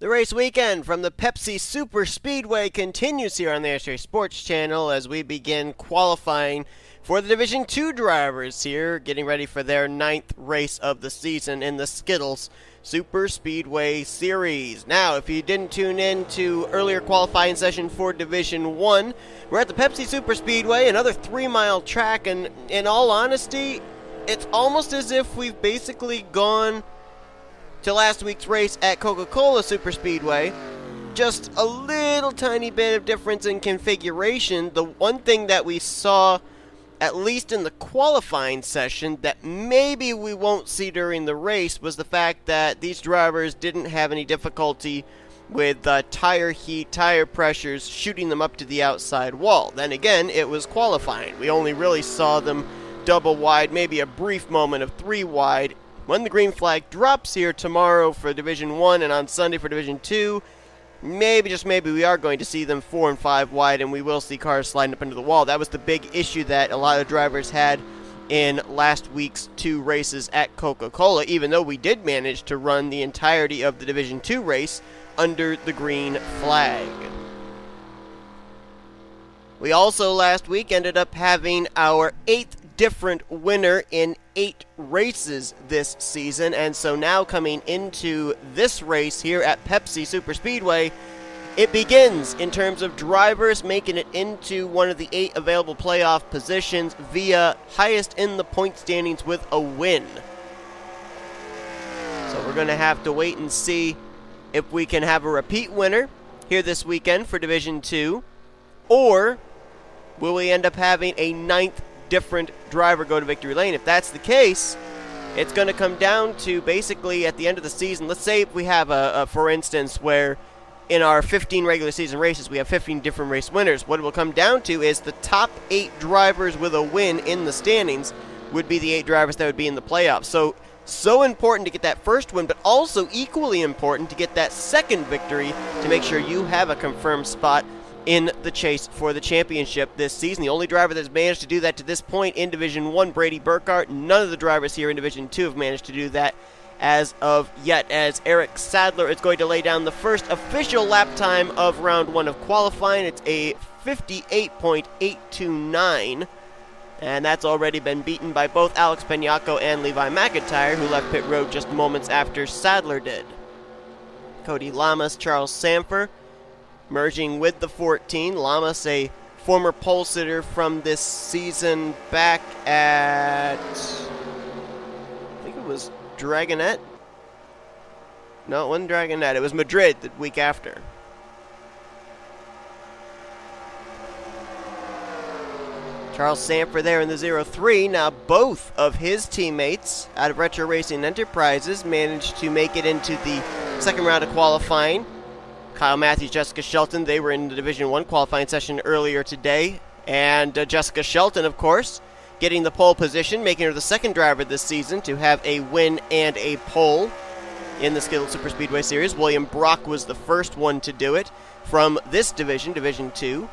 The race weekend from the Pepsi Super Speedway continues here on the NNSCRA Sports Channel as we begin qualifying for the Division 2 drivers here, getting ready for their 9th race of the season in the Skittles Super Speedway Series. Now, if you didn't tune in to earlier qualifying session for Division 1, we're at the Pepsi Super Speedway, another 3-mile track, and in all honesty, it's almost as if we've basically gone to last week's race at Coca-Cola Super Speedway. Just a little tiny bit of difference in configuration. The one thing that we saw, at least in the qualifying session, that maybe we won't see during the race was the fact that these drivers didn't have any difficulty with tire heat, tire pressures, shooting them up to the outside wall. Then again, it was qualifying. We only really saw them double wide, maybe a brief moment of 3 wide. When the green flag drops here tomorrow for Division 1 and on Sunday for Division 2, maybe, just maybe, we are going to see them 4 and 5 wide, and we will see cars sliding up into the wall. That was the big issue that a lot of drivers had in last week's 2 races at Coca-Cola, even though we did manage to run the entirety of the Division 2 race under the green flag. We also last week ended up having our 8th different winner in 8 races this season, and so now coming into this race here at Pepsi Super Speedway, it begins in terms of drivers making it into one of the 8 available playoff positions via highest in the point standings with a win. So we're going to have to wait and see if we can have a repeat winner here this weekend for Division 2, or will we end up having a 9th different driver go to victory lane. If that's the case, it's going to come down to basically at the end of the season, let's say if we have for instance, where in our 15 regular season races we have 15 different race winners, what it will come down to is the top 8 drivers with a win in the standings would be the 8 drivers that would be in the playoffs. So important to get that first win, but also equally important to get that second victory to make sure you have a confirmed spot in the chase for the championship this season. The only driver that's managed to do that to this point in Division 1, Brady Burkhart. None of the drivers here in Division 2 have managed to do that as of yet, as Eric Sadler is going to lay down the first official lap time of round 1 of qualifying. It's a 58.829, and that's already been beaten by both Alex Peñaco and Levi McIntyre, who left pit road just moments after Sadler did. Cody Lamas, Charles Sanford merging with the 14. Lamas, a former pole sitter from this season back at, I think it was Dragonette. No, it wasn't Dragonette. It was Madrid the week after. Charles Sanford there in the 0-3. Now both of his teammates out of Retro Racing Enterprises managed to make it into the second round of qualifying. Kyle Matthews, Jessica Shelton, they were in the Division 1 qualifying session earlier today. And Jessica Shelton, of course, getting the pole position, making her the second driver this season to have a win and a pole in the Skittles Super Speedway Series. William Brock was the first one to do it from this division, Division 2.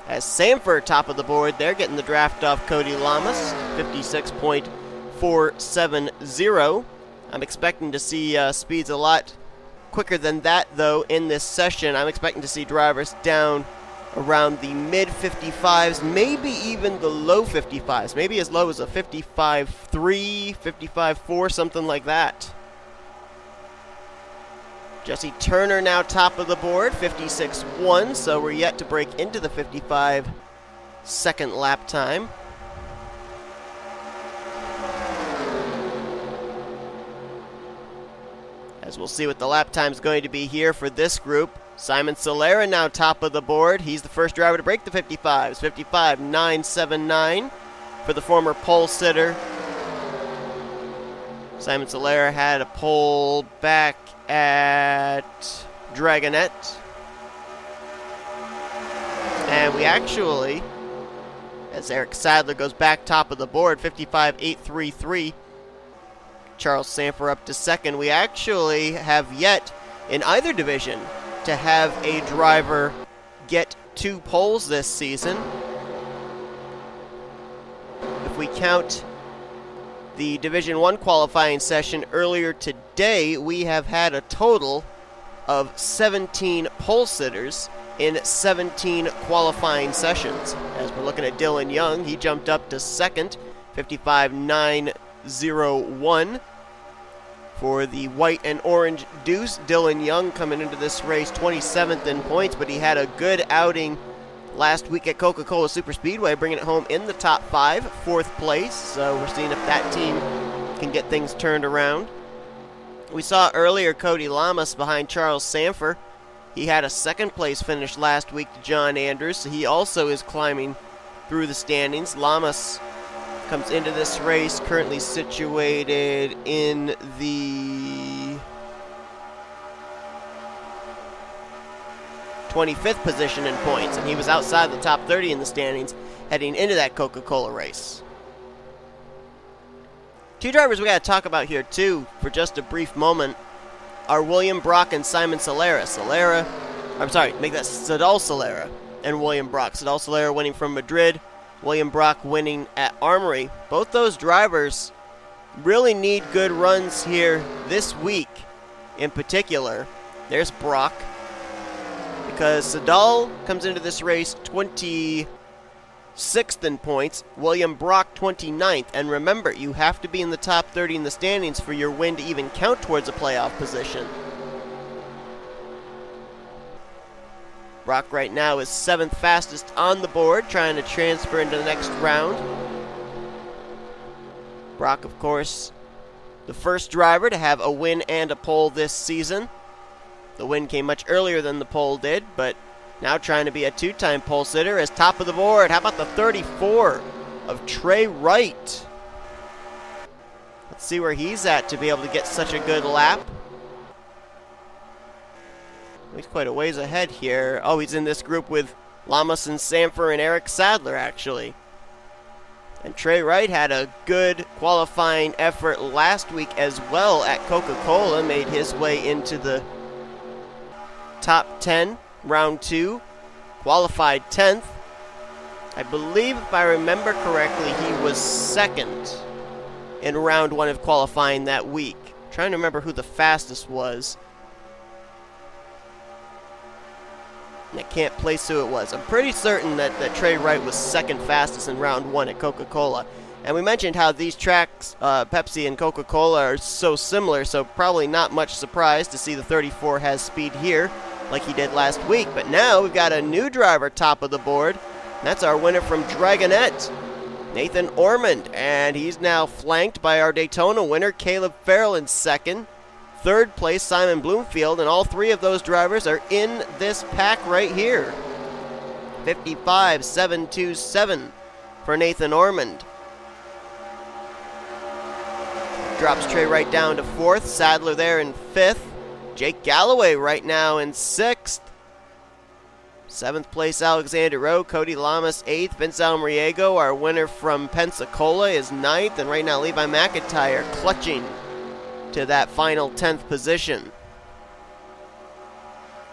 As Sanford top of the board there, getting the draft off Cody Lamas, 56.470. I'm expecting to see speeds a lot quicker than that, though, in this session. I'm expecting to see drivers down around the mid-55s, maybe even the low 55s, maybe as low as a 55.3, 55.4, something like that. Jesse Turner now top of the board, 56.1, so we're yet to break into the 55 second lap time. As we'll see what the lap time is going to be here for this group. Simon Solera now top of the board. He's the first driver to break the 55s. 55.979 for the former pole sitter. Simon Solera had a pole back at Dragonette. And we actually, as Eric Sadler goes back top of the board, 55.833. Charles Sanford up to second. We actually have yet in either division to have a driver get 2 poles this season. If we count the Division 1 qualifying session earlier today, we have had a total of 17 pole sitters in 17 qualifying sessions. As we're looking at Dylan Young, he jumped up to second, 55.901 for the white and orange deuce. Dylan Young coming into this race 27th in points, but he had a good outing last week at Coca-Cola Superspeedway, bringing it home in the top 5, 4th place. So we're seeing if that team can get things turned around. We saw earlier Cody Lamas behind Charles Sanford. He had a 2nd place finish last week to John Andrews, so he also is climbing through the standings. Lamas comes into this race currently situated in the 25th position in points, and he was outside the top 30 in the standings heading into that Coca-Cola race. Two drivers we got to talk about here too for just a brief moment are William Brock and Simon Solera. Sadal Solera and William Brock. Sadal Solera winning from Madrid, William Brock winning at Armory. Both those drivers really need good runs here this week in particular. There's Brock, because Sadal comes into this race 26th in points, William Brock 29th. And remember, you have to be in the top 30 in the standings for your win to even count towards a playoff position. Brock right now is 7th fastest on the board, trying to transfer into the next round. Brock, of course, the first driver to have a win and a pole this season. The win came much earlier than the pole did, but now trying to be a 2-time pole sitter as top of the board. How about the 34 of Trey Wright? Let's see where he's at to be able to get such a good lap. He's quite a ways ahead here. Oh, he's in this group with Lamas and Sanford and Eric Sadler, actually. And Trey Wright had a good qualifying effort last week as well at Coca-Cola. Made his way into the top 10, round 2. Qualified 10th. I believe, if I remember correctly, he was 2nd in round 1 of qualifying that week. I'm trying to remember who the fastest was. I can't place who it was. I'm pretty certain that Trey Wright was 2nd fastest in round 1 at Coca-Cola. And we mentioned how these tracks, Pepsi and Coca-Cola, are so similar, so probably not much surprise to see the 34 has speed here, like he did last week. But now we've got a new driver top of the board. That's our winner from Dragonette, Nathan Ormond. And he's now flanked by our Daytona winner, Caleb Farrell, in 2nd. 3rd place, Simon Bloomfield, and all 3 of those drivers are in this pack right here. 55.727 for Nathan Ormond. Drops Trey Wright down to 4th, Sadler there in 5th. Jake Galloway right now in 6th. 7th place, Alexander Rowe. Cody Lamas 8th. Vince Almriego, our winner from Pensacola, is 9th. And right now, Levi McIntyre clutching to that final 10th position.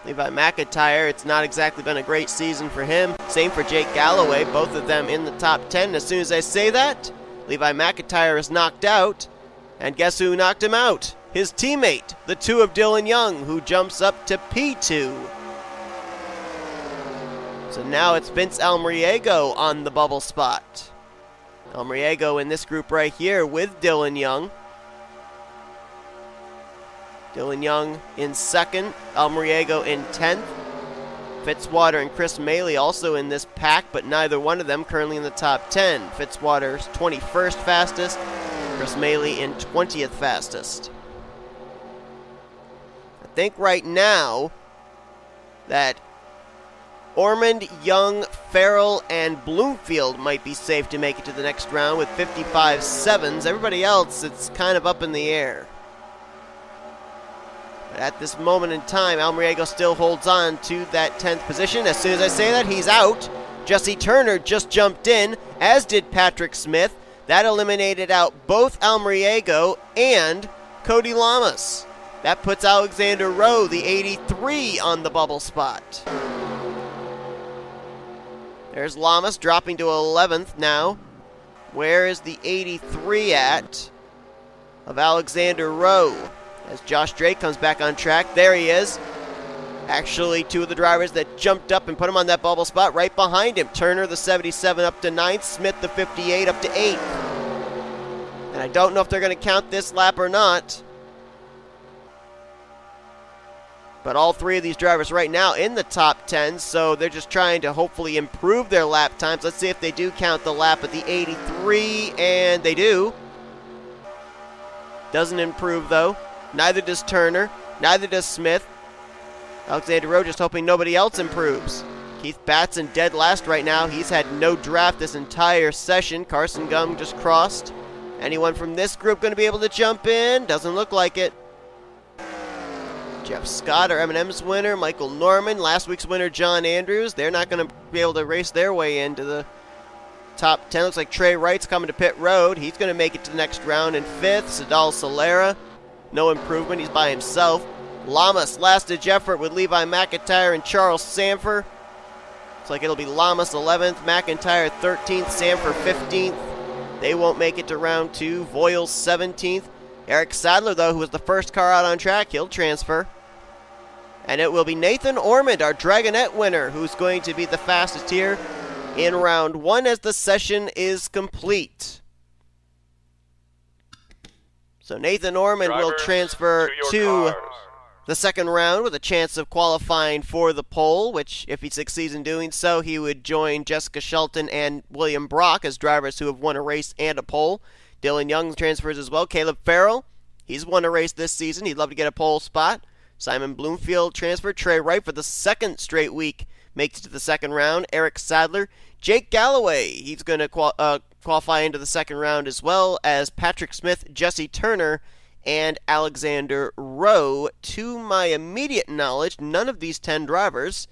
Levi McIntyre, it's not exactly been a great season for him. Same for Jake Galloway, both of them in the top 10. As soon as I say that, Levi McIntyre is knocked out. And guess who knocked him out? His teammate, the 2 of Dylan Young, who jumps up to P2. So now it's Vince Almriego on the bubble spot. Almriego in this group right here with Dylan Young. Dylan Young in 2nd, Almriego in 10th. Fitzwater and Chris Maley also in this pack, but neither one of them currently in the top 10. Fitzwater's 21st fastest, Chris Maley in 20th fastest. I think right now that Ormond, Young, Farrell, and Bloomfield might be safe to make it to the next round with 55.7s. Everybody else, it's kind of up in the air. But at this moment in time, Almriego still holds on to that 10th position. As soon as I say that, he's out. Jesse Turner just jumped in, as did Patrick Smith. That eliminated out both Almriego and Cody Lamas. That puts Alexander Rowe, the 83, on the bubble spot. There's Lamas dropping to 11th now. Where is the 83 at of Alexander Rowe? As Josh Drake comes back on track, there he is. Actually, two of the drivers that jumped up and put him on that bubble spot right behind him. Turner, the 77, up to 9th. Smith, the 58, up to 8th. And I don't know if they're going to count this lap or not. But all three of these drivers right now in the top 10, so they're just trying to hopefully improve their lap times. Let's see if they do count the lap at the 83, and they do. Doesn't improve, though. Neither does Turner. Neither does Smith. Alexander Rowe just hoping nobody else improves. Keith Batson dead last right now. He's had no draft this entire session. Carson Gum just crossed. Anyone from this group going to be able to jump in? Doesn't look like it. Jeff Scott, our M&M's winner. Michael Norman, last week's winner, John Andrews. They're not going to be able to race their way into the top 10. Looks like Trey Wright's coming to pit road. He's going to make it to the next round in 5th. Sadal Solera, no improvement. He's by himself. Lamas, last-ditch effort with Levi McIntyre and Charles Sanford. Looks like it'll be Lamas 11th, McIntyre 13th, Sanford 15th. They won't make it to round 2. Voiles 17th. Eric Sadler, though, who was the first car out on track, he'll transfer. And it will be Nathan Ormond, our Dragonette winner, who's going to be the fastest here in round 1 as the session is complete. So Nathan Ormond will transfer to the second round with a chance of qualifying for the pole, which, if he succeeds in doing so, he would join Jessica Shelton and William Brock as drivers who have won a race and a pole. Dylan Young transfers as well. Caleb Farrell, he's won a race this season. He'd love to get a pole spot. Simon Bloomfield transfer. Trey Wright for the second straight week makes it to the second round. Eric Sadler. Jake Galloway, he's going to qualify into the second round, as well as Patrick Smith, Jesse Turner, and Alexander Rowe. To my immediate knowledge, none of these 10 drivers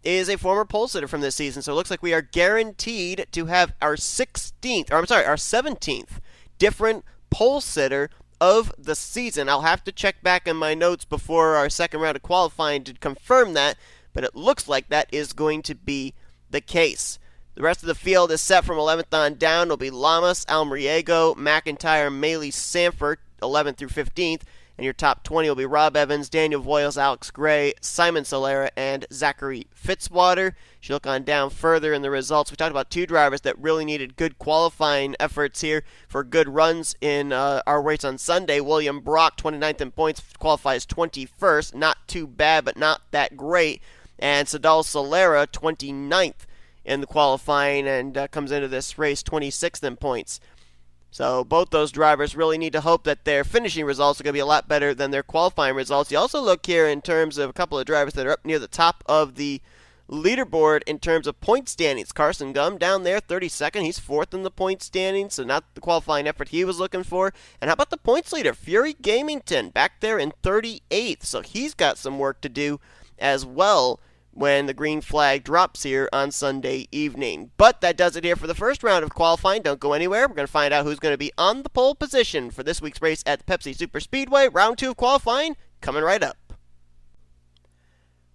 is a former pole sitter from this season, so it looks like we are guaranteed to have our 17th different pole sitter of the season. I'll have to check back in my notes before our second round of qualifying to confirm that, but it looks like that is going to be the case. The rest of the field is set from 11th on down. It'll be Lamas, Almriego, McIntyre, Maley, Sanford, 11th through 15th. And your top 20 will be Rob Evans, Daniel Voiles, Alex Gray, Simon Solera, and Zachary Fitzwater. As you look on down further in the results, we talked about 2 drivers that really needed good qualifying efforts here for good runs in our race on Sunday. William Brock, 29th in points, qualifies 21st. Not too bad, but not that great. And Sadal Solera, 29th in the qualifying, and comes into this race 26th in points. So both those drivers really need to hope that their finishing results are going to be a lot better than their qualifying results. You also look here in terms of a couple of drivers that are up near the top of the leaderboard in terms of point standings. Carson Gum down there, 32nd. He's 4th in the point standings, so not the qualifying effort he was looking for. And how about the points leader, Fury Gamington, back there in 38th. So he's got some work to do as well when the green flag drops here on Sunday evening. But that does it here for the first round of qualifying. Don't go anywhere. We're going to find out who's going to be on the pole position for this week's race at the Pepsi Super Speedway. Round 2 of qualifying coming right up.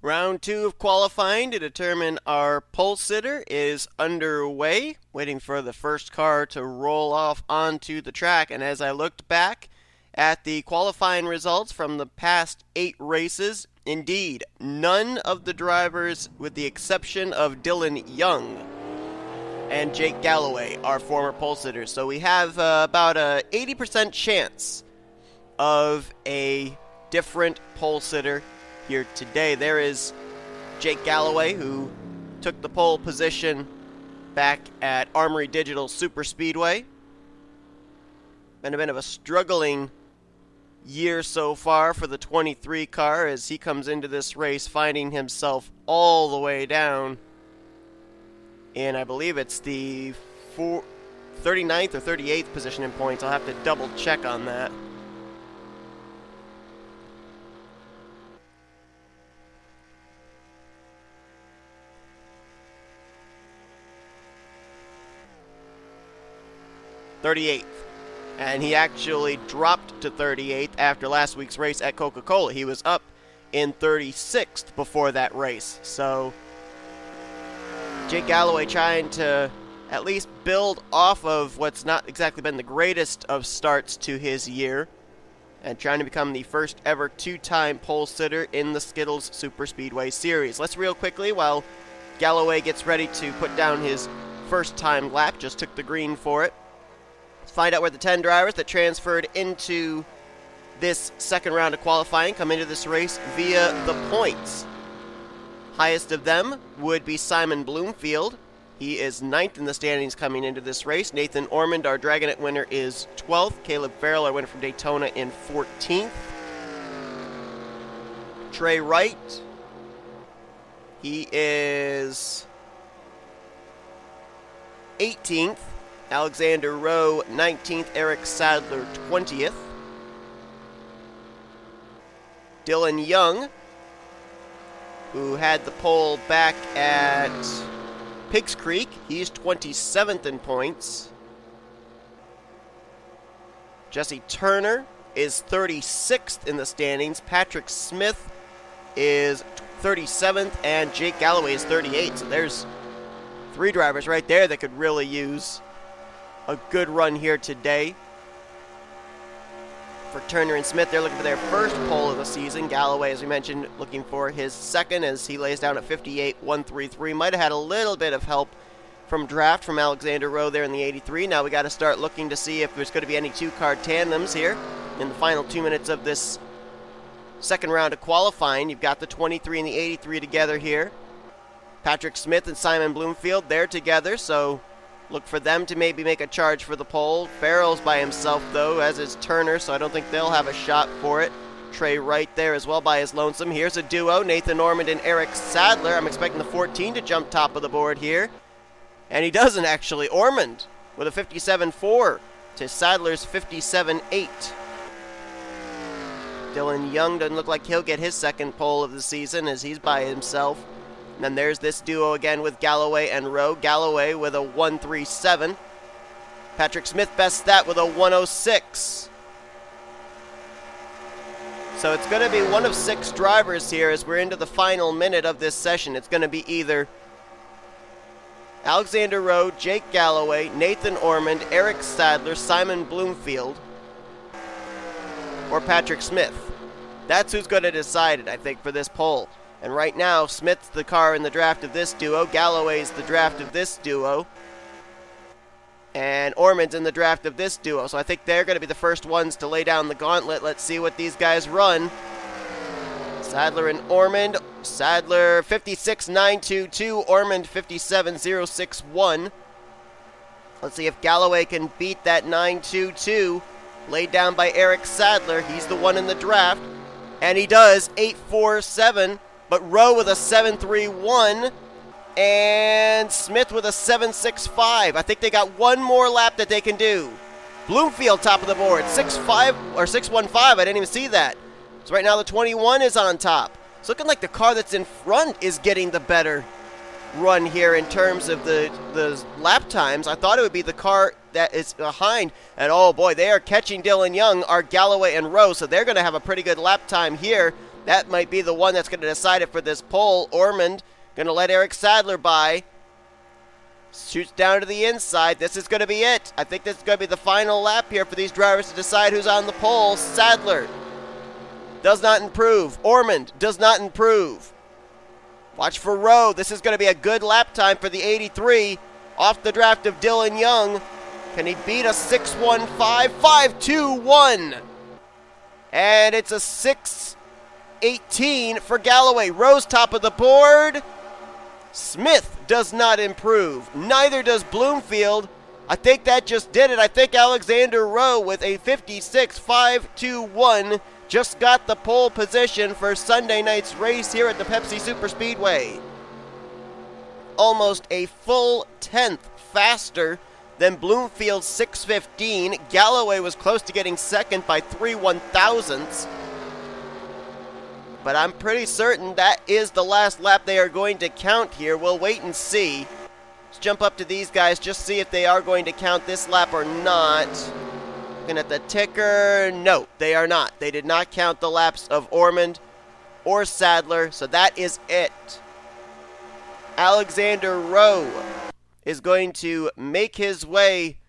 Round 2 of qualifying to determine our pole sitter is underway, waiting for the first car to roll off onto the track. And as I looked back at the qualifying results from the past 8 races, indeed, none of the drivers, with the exception of Dylan Young and Jake Galloway, are former pole sitters. So we have about a 80% chance of a different pole sitter here today. There is Jake Galloway, who took the pole position back at Armory Digital Super Speedway. Been a bit of a struggling year so far for the 23 car as he comes into this race finding himself all the way down in, I believe it's the 39th or 38th position in points. I'll have to double check on that. '38th. And he actually dropped to 38th after last week's race at Coca-Cola. He was up in 36th before that race. So Jake Galloway trying to at least build off of what's not exactly been the greatest of starts to his year. and trying to become the first ever two-time pole sitter in the Skittles Super Speedway Series. Let's real quickly, while Galloway gets ready to put down his first time lap, just took the green for it. Let's find out where the 10 drivers that transferred into this second round of qualifying come into this race via the points. Highest of them would be Simon Bloomfield. He is 9th in the standings coming into this race. Nathan Ormond, our Dragonet winner, is 12th. Caleb Farrell, our winner from Daytona, in 14th. Trey Wright, he is 18th. Alexander Rowe, 19th. Eric Sadler, 20th. Dylan Young, who had the pole back at Pigs Creek, he's 27th in points. Jesse Turner is 36th in the standings. Patrick Smith is 37th, and Jake Galloway is 38th. So there's 3 drivers right there that could really use a good run here today. For Turner and Smith, they're looking for their first pole of the season. Galloway, as we mentioned, looking for his second as he lays down at 58.133. Might have had a little bit of help from draft from Alexander Rowe there in the 83. Now we got to start looking to see if there's going to be any 2-car tandems here in the final 2 minutes of this second round of qualifying. You've got the 23 and the 83 together here. Patrick Smith and Simon Bloomfield, they're together, so look for them to maybe make a charge for the pole. Farrell's by himself, though, as is Turner, so I don't think they'll have a shot for it. Trey Wright there as well by his lonesome. Here's a duo, Nathan Ormond and Eric Sadler. I'm expecting the 14 to jump top of the board here. And he doesn't, actually. Ormond with a 57.4 to Sadler's 57.8. Dylan Young doesn't look like he'll get his second pole of the season as he's by himself. And then there's this duo again with Galloway and Rowe. Galloway with a 137. Patrick Smith bests that with a 106. So it's going to be one of 6 drivers here as we're into the final minute of this session. It's going to be either Alexander Rowe, Jake Galloway, Nathan Ormond, Eric Sadler, Simon Bloomfield, or Patrick Smith. That's who's going to decide it, I think, for this pole. And right now, Smith's the car in the draft of this duo. Galloway's the draft of this duo. And Ormond's in the draft of this duo. So I think they're going to be the first ones to lay down the gauntlet. Let's see what these guys run. Sadler and Ormond. Sadler 56.922. Ormond 57.061. Let's see if Galloway can beat that 922 laid down by Eric Sadler. He's the one in the draft. And he does, 8.47. But Rowe with a 7.31 and Smith with a 7.65. I think they got one more lap that they can do. Bloomfield top of the board, 6.5 or 6.15. I didn't even see that. So right now the 21 is on top. It's looking like the car that's in front is getting the better run here in terms of the lap times. I thought it would be the car that is behind. And oh boy, they are catching Dylan Young, are Galloway and Rowe. So they're going to have a pretty good lap time here. That might be the one that's going to decide it for this pole. Ormond going to let Eric Sadler by. Shoots down to the inside. This is going to be it. I think this is going to be the final lap here for these drivers to decide who's on the pole. Sadler does not improve. Ormond does not improve. Watch for Rowe. This is going to be a good lap time for the 83. Off the draft of Dylan Young. Can he beat a 6.15? 5.21. And it's a 6.18 for Galloway. Rowe's top of the board. Smith does not improve. Neither does Bloomfield. I think that just did it. I think Alexander Rowe with a 56.521 just got the pole position for Sunday night's race here at the Pepsi Superspeedway. Almost a full tenth faster than Bloomfield's 6.15. Galloway was close to getting second by 3/1000ths. But I'm pretty certain that is the last lap they are going to count here. We'll wait and see. Let's jump up to these guys, just see if they are going to count this lap or not. Looking at the ticker, no, they are not. They did not count the laps of Ormond or Sadler, so that is it. Alexander Rowe is going to make his way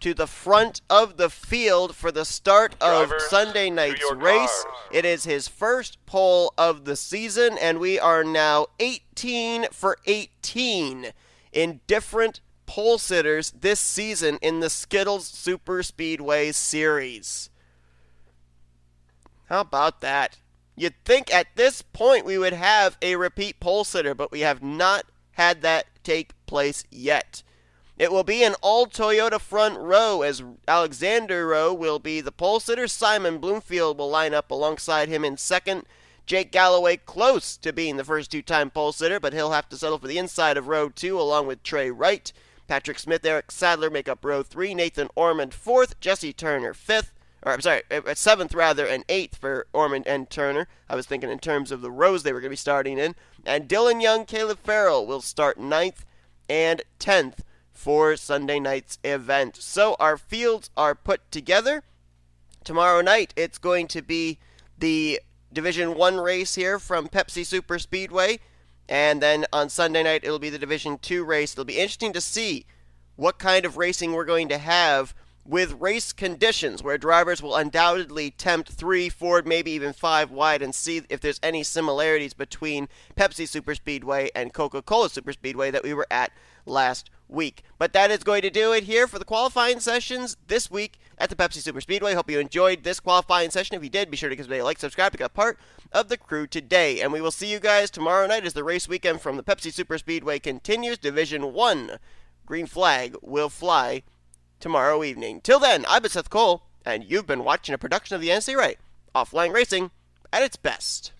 to the front of the field for the start of Drivers, Sunday to night's your race. cars. It is his first pole of the season, and we are now 18 for 18 in different pole sitters this season in the Skittles Super Speedway Series. How about that? You'd think at this point we would have a repeat pole sitter, but we have not had that take place yet. It will be an all-Toyota front row, as Alexander Rowe will be the pole sitter. Simon Bloomfield will line up alongside him in second. Jake Galloway close to being the first two-time pole sitter, but he'll have to settle for the inside of row 2 along with Trey Wright. Patrick Smith, Eric Sadler make up row 3. Nathan Ormond 4th. Jesse Turner 5th. Or, I'm sorry, 7th rather, and 8th for Ormond and Turner. I was thinking in terms of the rows they were going to be starting in. And Dylan Young, Caleb Farrell will start 9th and 10th for Sunday night's event. So our fields are put together. Tomorrow night it's going to be the Division 1 race here from Pepsi Super Speedway. And then on Sunday night it'll be the Division 2 race. It'll be interesting to see what kind of racing we're going to have with race conditions, where drivers will undoubtedly tempt 3, 4, maybe even 5 wide and see if there's any similarities between Pepsi Super Speedway and Coca-Cola Super Speedway that we were at last week. But that is going to do it here for the qualifying sessions this week at the Pepsi Super Speedway. Hope you enjoyed this qualifying session. If you did, be sure to give us a like, subscribe, become part of the crew today. And we will see you guys tomorrow night as the race weekend from the Pepsi Super Speedway continues. Division 1 green flag will fly tomorrow evening. Till then, I've been Seth Cole, and you've been watching a production of the NNSCRA Offline Racing at its best.